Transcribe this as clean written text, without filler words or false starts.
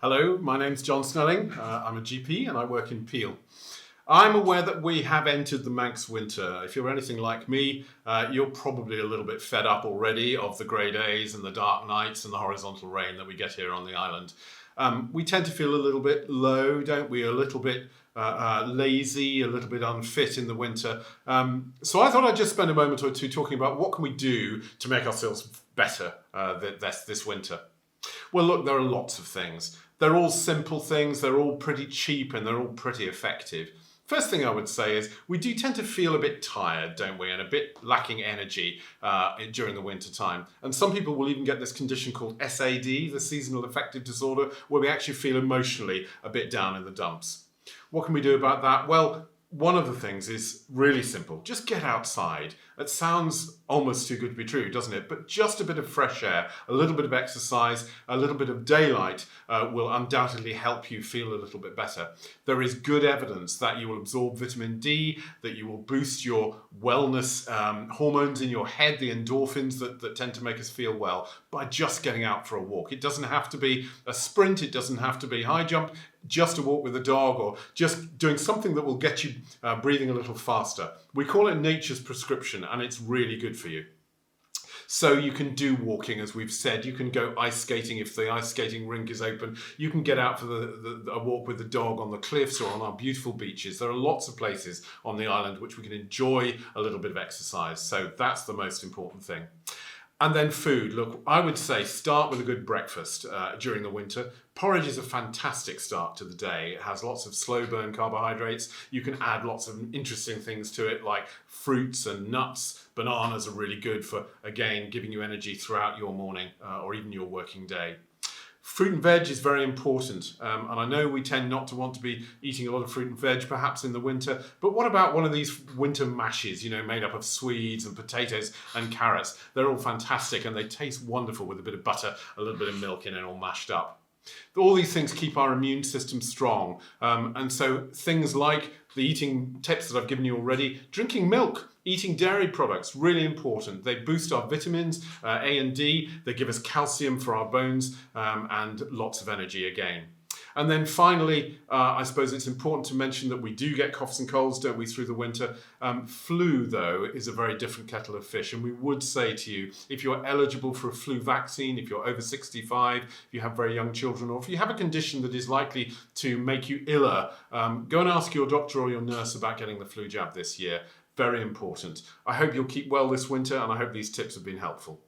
Hello, my name's John Snelling. I'm a GP and I work in Peel. I'm aware that we have entered the Manx winter. If you're anything like me, you're probably a little bit fed up already of the grey days and the dark nights and the horizontal rain that we get here on the island. We tend to feel a little bit low, don't we? A little bit lazy, a little bit unfit in the winter. So I thought I'd just spend a moment or two talking about what can we do to make ourselves better this winter. Well, look, there are lots of things. They're all simple things, they're all pretty cheap, and they're all pretty effective. First thing I would say is we do tend to feel a bit tired, don't we, and a bit lacking energy during the winter time. And some people will even get this condition called SAD, the seasonal affective disorder, where we actually feel emotionally a bit down in the dumps. What can we do about that? Well, one of the things is really simple. Just get outside. It sounds almost too good to be true, doesn't it? But just a bit of fresh air, a little bit of exercise, a little bit of daylight will undoubtedly help you feel a little bit better. There is good evidence that you will absorb vitamin D, that you will boost your wellness hormones in your head, the endorphins that tend to make us feel well, by just getting out for a walk. It doesn't have to be a sprint, it doesn't have to be high jump, just a walk with a dog or just doing something that will get you breathing a little faster. We call it nature's prescription and it's really good for you. So you can do walking, as we've said. You can go ice skating if the ice skating rink is open. You can get out for a walk with the dog on the cliffs or on our beautiful beaches. There are lots of places on the island which we can enjoy a little bit of exercise. So that's the most important thing. And then food. Look, I would say start with a good breakfast during the winter. Porridge is a fantastic start to the day. It has lots of slow burn carbohydrates. You can add lots of interesting things to it like fruits and nuts. Bananas are really good for, again, giving you energy throughout your morning or even your working day. Fruit and veg is very important, and I know we tend not to want to be eating a lot of fruit and veg perhaps in the winter, but what about one of these winter mashes, made up of Swedes and potatoes and carrots? They're all fantastic and they taste wonderful with a bit of butter, a little bit of milk in it, all mashed up. All these things keep our immune system strong, and so things like the eating tips that I've given you already, drinking milk, eating dairy products, really important. They boost our vitamins, A and D, they give us calcium for our bones, and lots of energy again. And then finally, I suppose it's important to mention that we do get coughs and colds, don't we, through the winter. Flu, though, is a very different kettle of fish. And we would say to you, if you're eligible for a flu vaccine, if you're over 65, if you have very young children, or if you have a condition that is likely to make you iller, go and ask your doctor or your nurse about getting the flu jab this year. Very important. I hope you'll keep well this winter, and I hope these tips have been helpful.